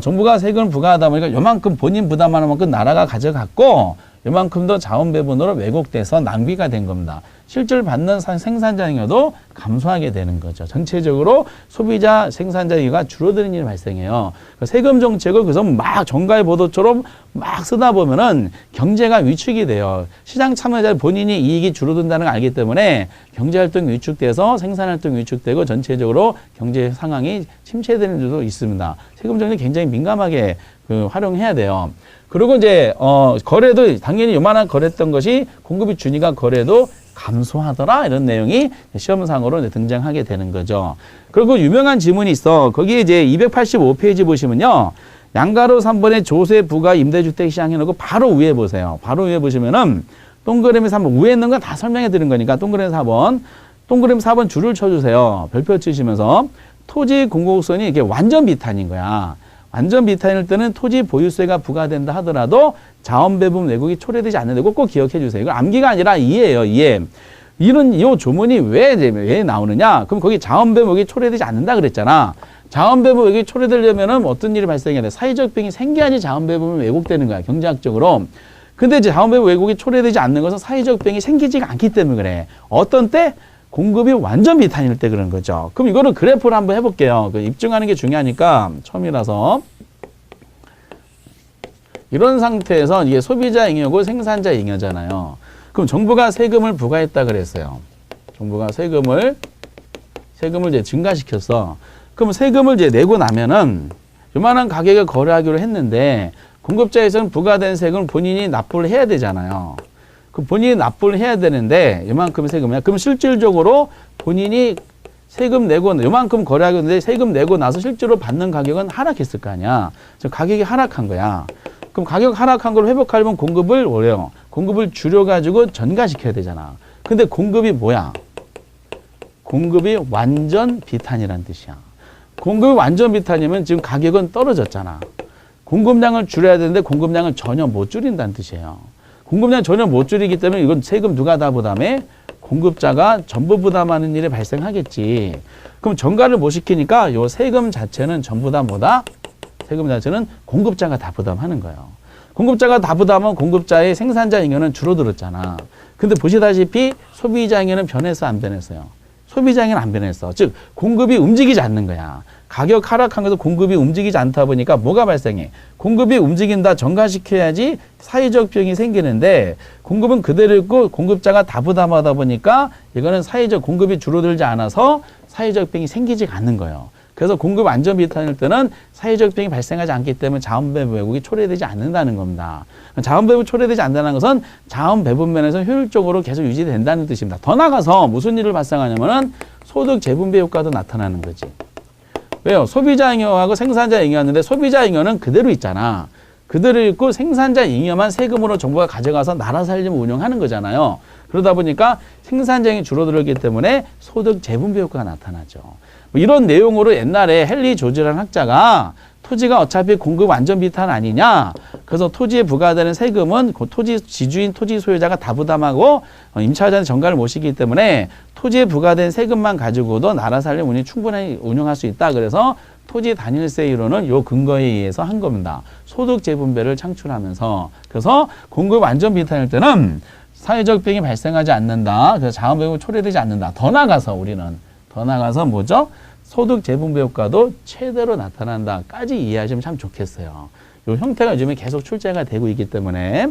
정부가 세금을 부과하다 보니까 요만큼 본인 부담하는 만큼 나라가 가져갔고 요만큼도 자원 배분으로 왜곡돼서 낭비가 된 겁니다. 실제로 받는 생산자 잉여도 감소하게 되는 거죠. 전체적으로 소비자, 생산자 잉여가 줄어드는 일이 발생해요. 세금 정책을 그래서 막 정가의 보도처럼 막 쓰다 보면은 경제가 위축이 돼요. 시장 참여자 본인이 이익이 줄어든다는 걸 알기 때문에 경제활동이 위축돼서 생산활동이 위축되고 전체적으로 경제 상황이 침체되는 일도 있습니다. 세금 정책 굉장히 민감하게 활용해야 돼요. 그리고 이제 거래도 당연히 요만한 거래했던 것이 공급이 주니까 거래도 감소하더라 이런 내용이 시험상으로 등장하게 되는 거죠. 그리고 유명한 지문이 있어. 거기에 이제 285페이지 보시면요. 양가로 3번에 조세 부가 임대주택 시장 해놓고 바로 위에 보세요. 바로 위에 보시면은 동그라미 3번 위에 있는 건 다 설명해 드린 거니까 동그라미 4번 동그라미 4번 줄을 쳐주세요. 별표 치시면서 토지 공공성이 이게 완전 비탄인 거야. 완전 비탄일 때는 토지 보유세가 부과된다 하더라도 자원 배분 왜곡이 초래되지 않는데 꼭 기억해 주세요. 이건 암기가 아니라 이해예요. 이해. 이 조문이 왜 나오느냐? 그럼 거기 자원 배분이 초래되지 않는다 그랬잖아. 자원 배분 왜곡이 초래되려면은 어떤 일이 발생해야 돼? 사회적 병이 생겨야지 자원 배분이 왜곡되는 거야. 경제학적으로. 근데 이제 자원 배분 왜곡이 초래되지 않는 것은 사회적 병이 생기지가 않기 때문에 그래. 어떤 때? 공급이 완전 비탄일 때 그런 거죠. 그럼 이거를 그래프로 한번 해볼게요. 입증하는 게 중요하니까 처음이라서. 이런 상태에서 이게 소비자 잉여고 생산자 잉여잖아요. 그럼 정부가 세금을 부과했다 그랬어요. 정부가 세금을 이제 증가시켰어. 그럼 세금을 이제 내고 나면은 요만한 가격에 거래하기로 했는데 공급자에서는 부과된 세금을 본인이 납부를 해야 되잖아요. 그 본인이 납부를 해야 되는데 요만큼 세금이야. 그럼 실질적으로 본인이 세금 내고 요만큼 거래하겠는데 세금 내고 나서 실제로 받는 가격은 하락했을 거 아니야. 가격이 하락한 거야. 그럼 가격 하락한 걸 회복하려면 공급을 뭐래요? 공급을 줄여가지고 전가시켜야 되잖아. 근데 공급이 뭐야? 공급이 완전 비탄이란 뜻이야. 공급이 완전 비탄이면 지금 가격은 떨어졌잖아. 공급량을 줄여야 되는데 공급량을 전혀 못 줄인다는 뜻이에요. 공급량 전혀 못 줄이기 때문에 이건 세금 누가 다 부담해? 공급자가 전부 부담하는 일이 발생하겠지. 그럼 전가를 못 시키니까 요 세금 자체는 전부 다 뭐다? 세금 자체는 공급자가 다 부담하는 거예요. 공급자가 다 부담하면 공급자의 생산자 잉여는 줄어들었잖아. 근데 보시다시피 소비자 잉여는 변했어, 안 변했어요? 소비자 잉여는 안 변했어. 즉 공급이 움직이지 않는 거야. 가격 하락한 것도 공급이 움직이지 않다 보니까 뭐가 발생해? 공급이 움직인다, 전가시켜야지 사회적 비용이 생기는데 공급은 그대로 있고 공급자가 다 부담하다 보니까 이거는 사회적 공급이 줄어들지 않아서 사회적 비용이 생기지 않는 거예요. 그래서 공급 안전 비탄일 때는 사회적 비용이 발생하지 않기 때문에 자원 배분 왜곡이 초래되지 않는다는 겁니다. 자원 배분 초래되지 않는다는 것은 자원 배분 면에서 효율적으로 계속 유지된다는 뜻입니다. 더 나가서 무슨 일을 발생하냐면은 소득 재분배 효과도 나타나는 거지. 왜요? 소비자 잉여하고 생산자 잉여였는데 소비자 잉여는 그대로 있잖아. 그대로 있고 생산자 잉여만 세금으로 정부가 가져가서 나라 살림 운영하는 거잖아요. 그러다 보니까 생산자 잉여 줄어들기 때문에 소득 재분배 효과가 나타나죠. 뭐 이런 내용으로 옛날에 헨리 조지라는 학자가 토지가 어차피 공급 완전 비탄 아니냐. 그래서 토지에 부과되는 세금은 그 토지 지주인 토지 소유자가 다 부담하고 임차자는 전가를 못 시키기 때문에 토지에 부과된 세금만 가지고도 나라 살림 운영이 충분히 운영할 수 있다. 그래서 토지 단일세 이론은 요 근거에 의해서 한 겁니다. 소득 재분배를 창출하면서. 그래서 공급 완전 비탄일 때는 사회적 비용이 발생하지 않는다. 그래서 자원 배분이 초래되지 않는다. 더 나가서 뭐죠? 소득 재분배 효과도 최대로 나타난다까지 이해하시면 참 좋겠어요. 이 형태가 요즘에 계속 출제가 되고 있기 때문에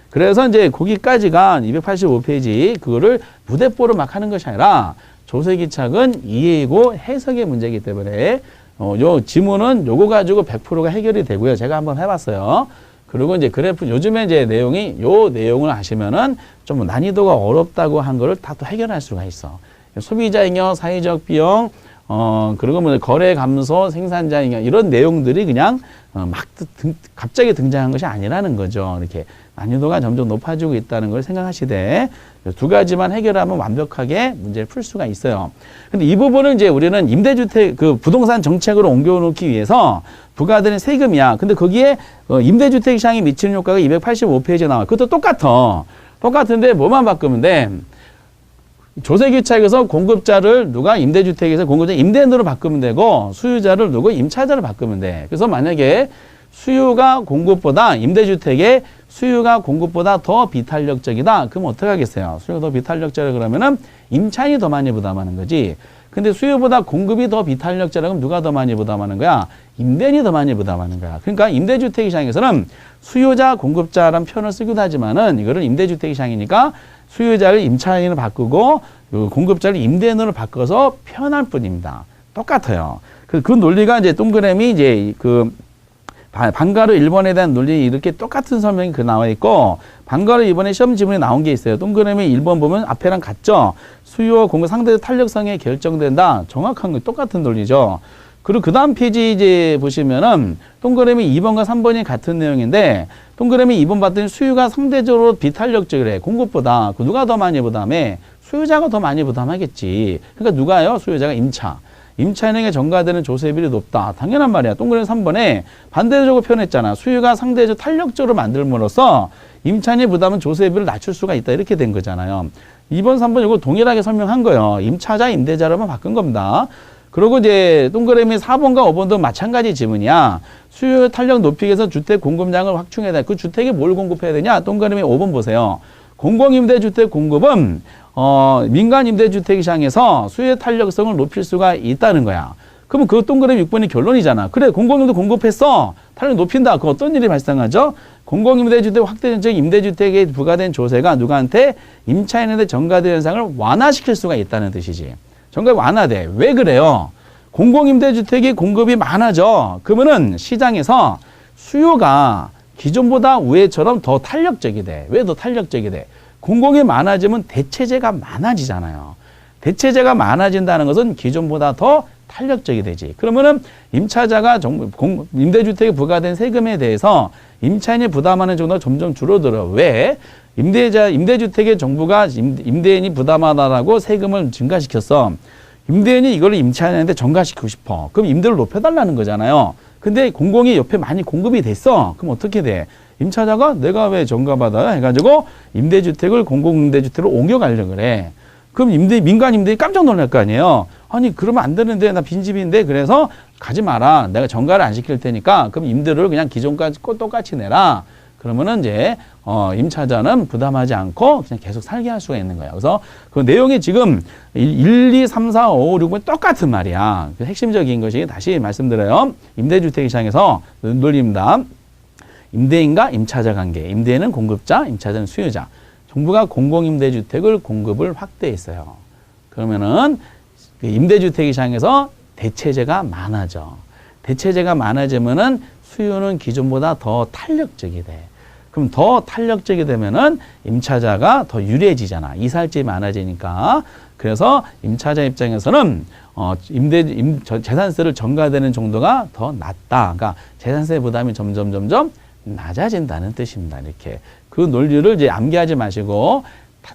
그래서 이제 거기까지가 285페이지 그거를 무대뽀로 막 하는 것이 아니라 조세기착은 이해이고 해석의 문제이기 때문에 요 지문은 요거 가지고 100%가 해결이 되고요. 제가 한번 해봤어요. 그리고 이제 그래프 요즘에 이제 내용이 요 내용을 아시면은 좀 난이도가 어렵다고 한 거를 다 또 해결할 수가 있어. 소비자 잉여, 사회적 비용, 그리고 뭐 거래 감소, 생산자 잉여 이런 내용들이 그냥 갑자기 등장한 것이 아니라는 거죠. 이렇게 난이도가 점점 높아지고 있다는 걸 생각하시되 두 가지만 해결하면 완벽하게 문제를 풀 수가 있어요. 근데 이 부분을 이제 우리는 임대주택 그 부동산 정책으로 옮겨놓기 위해서 부과되는 세금이야. 근데 거기에 임대주택 시장에 미치는 효과가 285페이지에 나와. 그것도 똑같아. 똑같은데 뭐만 바꾸면 돼. 조세기착에서 공급자를 누가 임대주택에서 공급자 임대인으로 바꾸면 되고 수요자를 누구 임차자로 바꾸면 돼. 그래서 만약에 수요가 공급보다 임대주택의 수요가 공급보다 더 비탄력적이다. 그럼 어떻게 하겠어요? 수요가 더 비탄력적이라 그러면은 임차인이 더 많이 부담하는 거지. 근데 수요보다 공급이 더 비탄력적이라 그러면 누가 더 많이 부담하는 거야? 임대인이 더 많이 부담하는 거야. 그러니까 임대주택 시장에서는 수요자 공급자라는 표현을 쓰기도 하지만은 이거는 임대주택 시장이니까 수요자를 임차인으로 바꾸고 공급자를 임대인으로 바꿔서 표현할 뿐입니다. 똑같아요. 그 논리가 이제 동그라미 이제 그 방가루 1번에 대한 논리 이렇게 똑같은 설명이 나와 있고 방가루 2번에 시험 지문에 나온 게 있어요. 동그라미 1번 보면 앞에랑 같죠. 수요 공급 상대적 탄력성에 결정된다. 정확한 거 똑같은 논리죠. 그리고 그 다음 페이지 이제 보시면은 동그라미 2번과 3번이 같은 내용인데 동그라미 2번 봤더니 수요가 상대적으로 비탄력적이래. 공급보다. 누가 더 많이 부담해? 수요자가 더 많이 부담하겠지. 그러니까 누가요? 수요자가 임차. 임차인에게 전가되는 조세비율이 높다. 당연한 말이야. 동그라미 3번에 반대적으로 표현했잖아. 수요가 상대적 탄력적으로 만들므로써 임차인의 부담은 조세비를 낮출 수가 있다. 이렇게 된 거잖아요. 2번, 3번 이거 동일하게 설명한 거예요. 임차자, 임대자로만 바꾼 겁니다. 그리고 이제 동그라미 4번과 5번도 마찬가지 지문이야. 수요 탄력 높이기 위해서 주택 공급량을 확충해야 돼. 그 주택에 뭘 공급해야 되냐? 동그라미 5번 보세요. 공공임대주택 공급은 민간임대주택 시장에서 수요 탄력성을 높일 수가 있다는 거야. 그러면 그 동그라미 6번이 결론이잖아. 그래, 공공임대 공급했어. 탄력 높인다. 그 어떤 일이 발생하죠? 공공임대주택 확대전적 임대주택에 부과된 조세가 누구한테? 임차인한테 전가된 현상을 완화시킬 수가 있다는 뜻이지. 전가가 완화돼. 왜 그래요? 공공임대주택이 공급이 많아져. 그러면은 시장에서 수요가 기존보다 우회처럼 더 탄력적이 돼. 왜 더 탄력적이 돼? 공공이 많아지면 대체재가 많아지잖아요. 대체재가 많아진다는 것은 기존보다 더 탄력적이 되지. 그러면은 임차자가 임대주택에 부과된 세금에 대해서 임차인이 부담하는 정도가 점점 줄어들어. 왜? 임대주택에 정부가 임대인이 부담하다라고 세금을 증가시켰어. 임대인이 이걸 임차인한테 전가시키고 싶어. 그럼 임대를 높여달라는 거잖아요. 근데 공공이 옆에 많이 공급이 됐어. 그럼 어떻게 돼? 임차자가 내가 왜 전가받아요? 해가지고 임대주택을 공공임대주택으로 옮겨가려고 그래. 그럼 민간 임대인이 깜짝 놀랄 거 아니에요. 아니, 그러면 안 되는데, 나 빈집인데, 그래서 가지 마라. 내가 전가를 안 시킬 테니까, 그럼 임대료를 그냥 기존까지 똑같이 내라. 그러면은 이제, 임차자는 부담하지 않고 그냥 계속 살게 할 수가 있는 거예요. 그래서 그 내용이 지금 1, 2, 3, 4, 5, 6은 똑같은 말이야. 핵심적인 것이 다시 말씀드려요. 임대주택 시장에서 논리입니다. 임대인과 임차자 관계. 임대인은 공급자, 임차자는 수요자. 정부가 공공임대주택을 공급을 확대했어요. 그러면은 임대주택 시장에서 대체재가 많아져. 대체재가 많아지면은 수요는 기존보다 더 탄력적이 돼. 그럼 더 탄력적이 되면은 임차자가 더 유리해지잖아. 이살집이 많아지니까. 그래서 임차자 입장에서는 재산세를 전가되는 정도가 더 낮다. 그러니까 재산세 부담이 점점 낮아진다는 뜻입니다. 이렇게. 그 논리를 이제 암기하지 마시고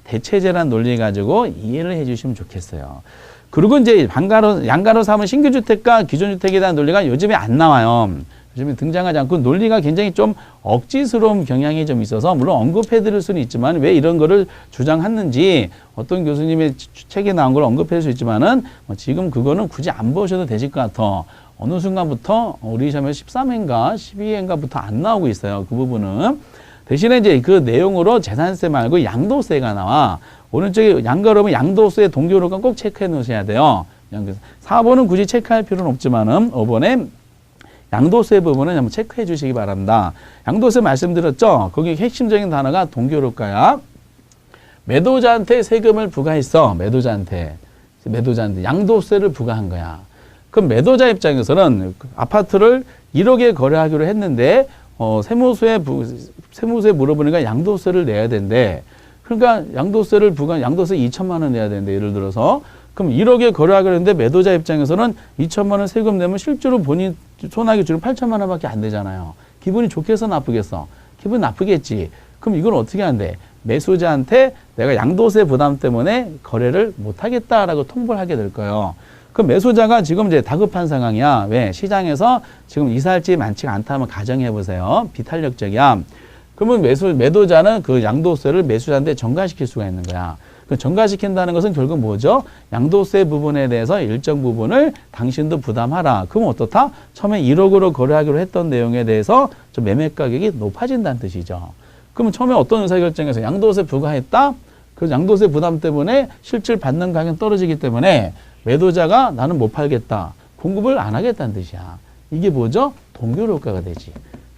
대체재라는 논리 가지고 이해를 해 주시면 좋겠어요. 그리고 이제 양가로 삼은 신규주택과 기존주택에 대한 논리가 요즘에 안 나와요. 요즘에 등장하지 않고 논리가 굉장히 좀 억지스러운 경향이 좀 있어서 물론 언급해 드릴 수는 있지만 왜 이런 거를 주장했는지 어떤 교수님의 책에 나온 걸 언급할 수 있지만은 지금 그거는 굳이 안 보셔도 되실 것 같아. 어느 순간부터 우리 시험에서 13회인가 12회인가부터 안 나오고 있어요. 그 부분은. 대신에 이제 그 내용으로 재산세 말고 양도세가 나와. 오른쪽에 양가로면 양도세 동기요로가 꼭 체크해 놓으셔야 돼요. 4번은 굳이 체크할 필요는 없지만은 5번에 양도세 부분은 한번 체크해 주시기 바랍니다. 양도세 말씀드렸죠? 거기 핵심적인 단어가 동기요로가야. 매도자한테 세금을 부과했어. 매도자한테 양도세를 부과한 거야. 그럼 매도자 입장에서는 아파트를 1억에 거래하기로 했는데 세무서에 물어보니까 양도세를 내야 된대. 그러니까 양도세 2천만 원 내야 되는데 예를 들어서 그럼 1억에 거래하기로 했는데 매도자 입장에서는 2천만 원 세금 내면 실제로 본인 손아귀 주로 8천만 원밖에 안 되잖아요. 기분이 좋겠어 나쁘겠어? 기분 나쁘겠지. 그럼 이걸 어떻게 한대? 매수자한테 내가 양도세 부담 때문에 거래를 못 하겠다라고 통보를 하게 될 거예요. 그 매수자가 지금 이제 다급한 상황이야. 왜? 시장에서 지금 이사할지 많지가 않다면 가정해 보세요. 비탄력적이야. 그러면 매도자는 그 양도세를 매수자한테 전가시킬 수가 있는 거야. 그 전가시킨다는 것은 결국 뭐죠? 양도세 부분에 대해서 일정 부분을 당신도 부담하라. 그럼 어떻다? 처음에 1억으로 거래하기로 했던 내용에 대해서 좀 매매 가격이 높아진다는 뜻이죠. 그러면 처음에 어떤 의사결정에서 양도세 부과했다? 그 양도세 부담 때문에 실질 받는 가격이 떨어지기 때문에 매도자가 나는 못 팔겠다. 공급을 안 하겠다는 뜻이야. 이게 뭐죠? 동기요로가가 되지.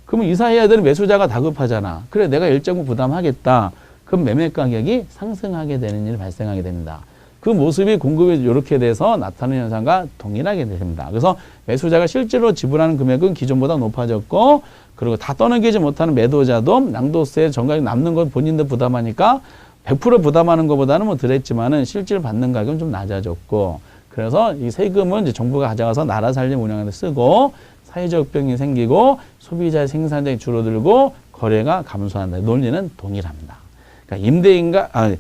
그러면 이사해야 되는 매수자가 다급하잖아. 그래 내가 일정 부담하겠다. 그럼 매매 가격이 상승하게 되는 일이 발생하게 됩니다. 그 모습이 공급이 이렇게 돼서 나타나는 현상과 동일하게 됩니다. 그래서 매수자가 실제로 지불하는 금액은 기존보다 높아졌고 그리고 다 떠넘기지 못하는 매도자도 양도세 전가액 남는 건 본인도 부담하니까 100% 부담하는 것보다는 뭐 덜했지만은 실질 받는 가격은 좀 낮아졌고 그래서 이 세금은 이제 정부가 가져가서 나라 살림 운영하는 데 쓰고 사회적 병이 생기고 소비자의 생산량이 줄어들고 거래가 감소한다. 논리는 동일합니다. 그러니까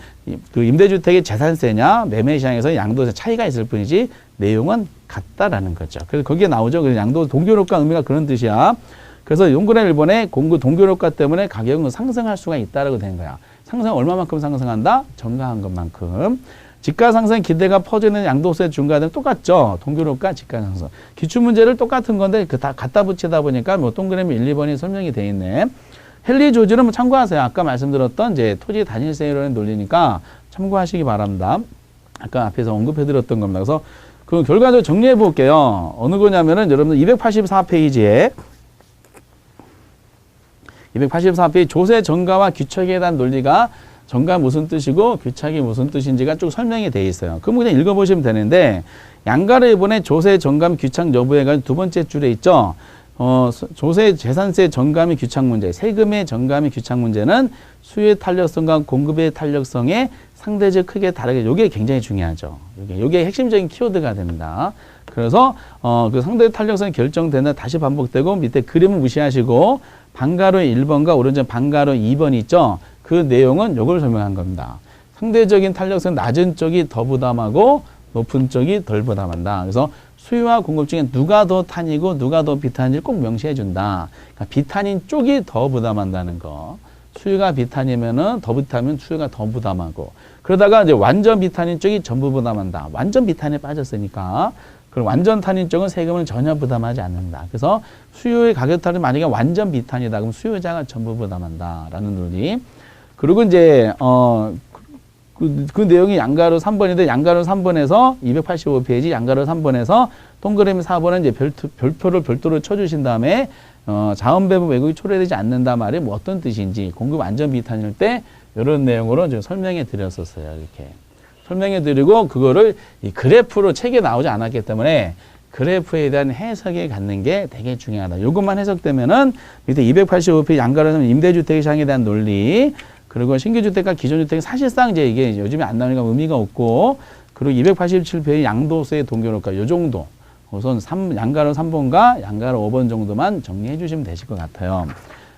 임대주택의 재산세냐 매매 시장에서 양도세 차이가 있을 뿐이지 내용은 같다라는 거죠. 그래서 거기에 나오죠. 그래서 양도 동기요로가 의미가 그런 뜻이야. 그래서 용군의 일본의 공급 동기요로가 때문에 가격은 상승할 수가 있다라고 된 거야. 상승 얼마만큼 상승한다? 전가한 것만큼. 집가 상승 기대가 퍼지는 양도세 중과는 똑같죠. 동기요로가 집가 상승. 기출 문제를 똑같은 건데 그 다 갖다 붙이다 보니까 뭐 동그라미 1, 2번이 설명이 돼 있네. 헨리 조지는 뭐 참고하세요. 아까 말씀드렸던 이제 토지 단일세율의 논리니까 참고하시기 바랍니다. 아까 앞에서 언급해드렸던 겁니다. 그래서 그 결과적으로 정리해 볼게요. 어느 거냐면은 여러분들 284페이지에 284페이지 조세 정가와 규칙에 대한 논리가 정가 무슨 뜻이고 규칙이 무슨 뜻인지가 쭉 설명이 돼 있어요. 그럼 그냥 읽어보시면 되는데 양가로 일본의 조세 정감 규칙 여부에 관한 두 번째 줄에 있죠. 조세 재산세 정감의 규칙 문제, 세금의 정감의 규칙 문제는 수요의 탄력성과 공급의 탄력성에 상대적 크게 다르게, 요게 굉장히 중요하죠. 요게 핵심적인 키워드가 됩니다. 그래서 그 상대 탄력성이 결정되는 다시 반복되고 밑에 그림을 무시하시고 방가로 1번과 오른쪽 방가로 2번 있죠. 그 내용은 요걸 설명한 겁니다. 상대적인 탄력성 낮은 쪽이 더 부담하고 높은 쪽이 덜 부담한다. 그래서 수요와 공급 중에 누가 더 탄이고 누가 더 비탄인지를 꼭 명시해 준다. 그러니까 비탄인 쪽이 더 부담한다는 거. 수요가 비탄이면은 더 비탄이면 수요가 더 부담하고. 그러다가 이제 완전 비탄인 쪽이 전부 부담한다. 완전 비탄에 빠졌으니까. 그럼 완전 탄인 쪽은 세금을 전혀 부담하지 않는다. 그래서 수요의 가격 탄은 만약에 완전 비탄이다. 그럼 수요자가 전부 부담한다라는 논리. 그리고 이제 그 내용이 양가로 3번인데 양가로 3번에서 285페이지 양가로 3번에서 동그라미 4번은 이제 별표를 별도로 쳐주신 다음에 자원배분 왜곡이 초래되지 않는다 말이 뭐 어떤 뜻인지 공급 완전 비탄일 때 이런 내용으로 좀 설명해 드렸었어요. 이렇게 설명해 드리고 그거를 이 그래프로 책에 나오지 않았기 때문에 그래프에 대한 해석에 갖는 게 되게 중요하다. 이것만 해석되면은 밑에 285페이지 양가로 3번 임대주택 시장에 대한 논리 그리고 신규주택과 기존주택이 사실상 이제 이게 요즘에 안 나오니까 의미가 없고, 그리고 287페이지 양도세의 동결효과 요 정도. 우선 양가로 3번과 양가로 5번 정도만 정리해 주시면 되실 것 같아요.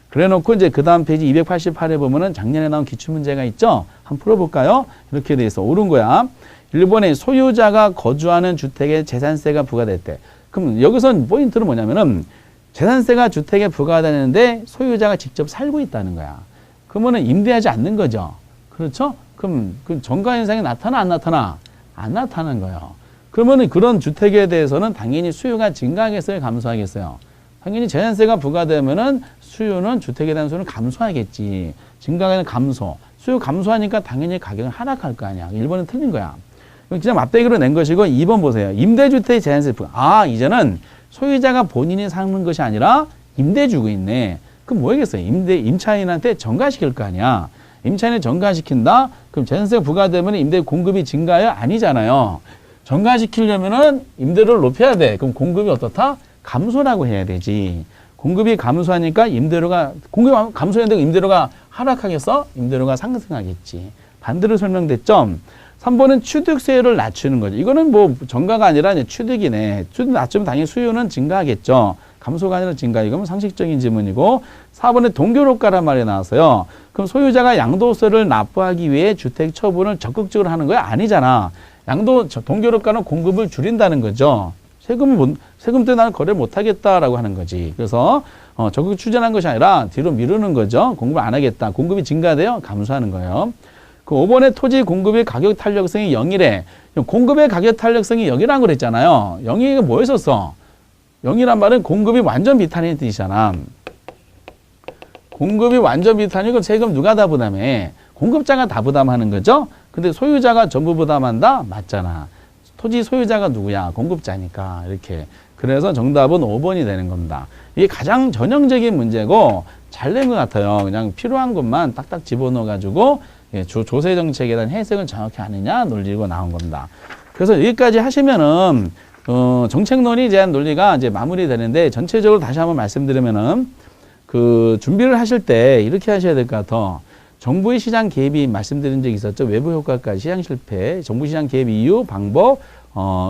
그래 놓고 이제 그 다음 페이지 288에 보면은 작년에 나온 기출문제가 있죠? 한번 풀어볼까요? 이렇게 돼 있어. 옳은 거야. 1번에 소유자가 거주하는 주택에 재산세가 부과됐대. 그럼 여기서 포인트는 뭐냐면은 재산세가 주택에 부과되는데 소유자가 직접 살고 있다는 거야. 그러면은 임대하지 않는 거죠. 그렇죠? 그럼 그 정가 현상이 나타나 안 나타나? 안 나타나는 거예요. 그러면은 그런 주택에 대해서는 당연히 수요가 증가하겠어요, 감소하겠어요? 당연히 재산세가 부과되면은 수요는 주택에 대한 수요는 감소하겠지. 증가하는 감소. 수요 감소하니까 당연히 가격은 하락할 거 아니야. 1번은 틀린 거야. 그냥 맞대기로 낸 것이고 2번 보세요. 임대주택 재산세 부과. 아, 이제는 소유자가 본인이 사는 것이 아니라 임대주고 있네. 그럼 뭐겠어요? 임차인한테 전가시킬 거 아니야. 임차인을 전가시킨다? 그럼 재산세가 부과되면 임대 공급이 증가해요? 아니잖아요. 전가시키려면은 임대료를 높여야 돼. 그럼 공급이 어떻다? 감소라고 해야 되지. 공급이 감소하니까 공급이 감소했는데 임대료가 하락하겠어? 임대료가 상승하겠지. 반대로 설명됐죠? 3번은 취득세율을 낮추는 거죠. 이거는 뭐 전가가 아니라 이제 취득이네. 취득 낮추면 당연히 수요는 증가하겠죠. 감소가 아니라 증가. 이건 상식적인 지문이고, 4번에 동결효과란 말이 나왔어요. 그럼 소유자가 양도세를 납부하기 위해 주택 처분을 적극적으로 하는 거야? 아니잖아. 동결효과는 공급을 줄인다는 거죠. 세금 때문에 나는 거래를 못 하겠다라고 하는 거지. 그래서 적극 추진한 것이 아니라 뒤로 미루는 거죠. 공급을 안 하겠다. 공급이 증가돼요? 감소하는 거예요. 그 5번에 토지 공급의 가격 탄력성이 0이래. 공급의 가격 탄력성이 0이라고 그랬잖아요. 0이 뭐였었어? 0이란 말은 공급이 완전 비탄의 뜻이잖아. 공급이 완전 비탄이고 세금 누가 다 부담해? 공급자가 다 부담하는 거죠? 근데 소유자가 전부 부담한다? 맞잖아. 토지 소유자가 누구야? 공급자니까. 이렇게. 그래서 정답은 5번이 되는 겁니다. 이게 가장 전형적인 문제고 잘 낸 것 같아요. 그냥 필요한 것만 딱딱 집어넣어가지고 조세 정책에 대한 해석을 정확히 아느냐 논리고 나온 겁니다. 그래서 여기까지 하시면은 정책론에 대한 논리가 이제 마무리되는데, 전체적으로 다시 한번 말씀드리면은 그 준비를 하실 때 이렇게 하셔야 될 것 같아. 정부의 시장 개입이 말씀드린 적이 있었죠. 외부 효과까지 시장 실패, 정부 시장 개입 이유, 방법,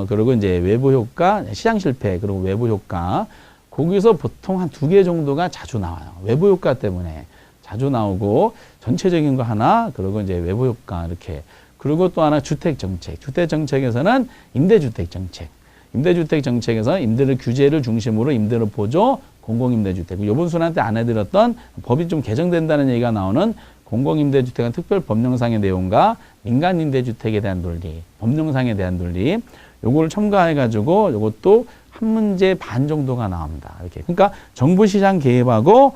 그리고 이제 외부 효과, 시장 실패, 그리고 외부 효과. 거기서 보통 한 2개 정도가 자주 나와요. 외부 효과 때문에 자주 나오고, 전체적인 거 하나, 그리고 이제 외부 효과 이렇게. 그리고 또 하나 주택 정책. 주택 정책에서는 임대주택 정책. 임대주택 정책에서 임대료 규제를 중심으로 임대료 보조, 공공임대주택. 요번 순환 때 안 해드렸던 법이 좀 개정된다는 얘기가 나오는 공공임대주택은 특별 법령상의 내용과 민간임대주택에 대한 논리, 법령상에 대한 논리, 요거를 첨가해가지고 요것도 한 문제 반 정도가 나옵니다. 이렇게. 그러니까 정부 시장 개입하고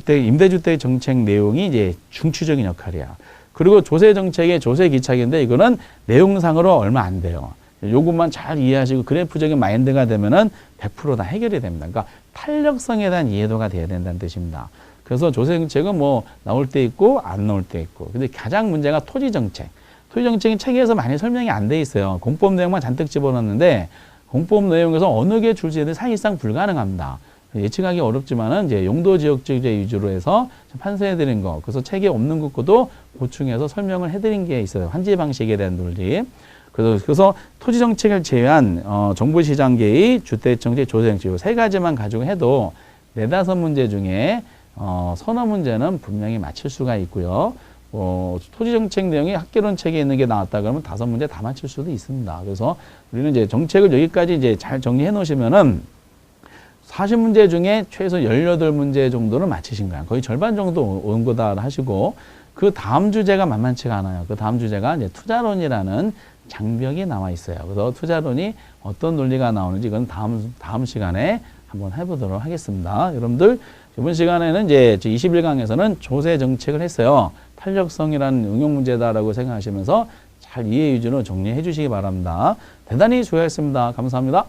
임대주택 정책 내용이 이제 중추적인 역할이야. 그리고 조세 정책의 조세 기착인데 이거는 내용상으로 얼마 안 돼요. 요것만 잘 이해하시고 그래프적인 마인드가 되면은 100% 다 해결이 됩니다. 그러니까 탄력성에 대한 이해도가 돼야 된다는 뜻입니다. 그래서 조세 정책은 뭐 나올 때 있고 안 나올 때 있고. 근데 가장 문제가 토지 정책. 토지 정책이 책에서 많이 설명이 안 돼 있어요. 공법 내용만 잔뜩 집어넣는데 공법 내용에서 어느 게 줄지는 사실상 불가능합니다. 예측하기 어렵지만은 이제 용도 지역주의 위주로 해서 판서해드린 거. 그래서 책에 없는 것도 보충해서 설명을 해드린 게 있어요. 환지 방식에 대한 논리. 그래서 토지 정책을 제외한 정부 시장 개입, 주택 정책, 조세 정책 이 세 가지만 가지고 해도 네다섯 문제 중에 서너 문제는 분명히 맞힐 수가 있고요. 토지 정책 내용이 학개론 책에 있는 게 나왔다 그러면 다섯 문제 다 맞힐 수도 있습니다. 그래서 우리는 이제 정책을 여기까지 이제 잘 정리해 놓으시면은 40문제 중에 최소 18문제 정도는 맞히신 거야. 거의 절반 정도 온 거다 하시고, 그 다음 주제가 만만치가 않아요. 그 다음 주제가 이제 투자론이라는 장벽이 나와 있어요. 그래서 투자론이 어떤 논리가 나오는지 이건 다음 시간에 한번 해보도록 하겠습니다. 여러분들 이번 시간에는 이제 21강에서는 조세 정책을 했어요. 탄력성이라는 응용 문제다라고 생각하시면서 잘 이해 위주로 정리해 주시기 바랍니다. 대단히 수고하셨습니다. 감사합니다.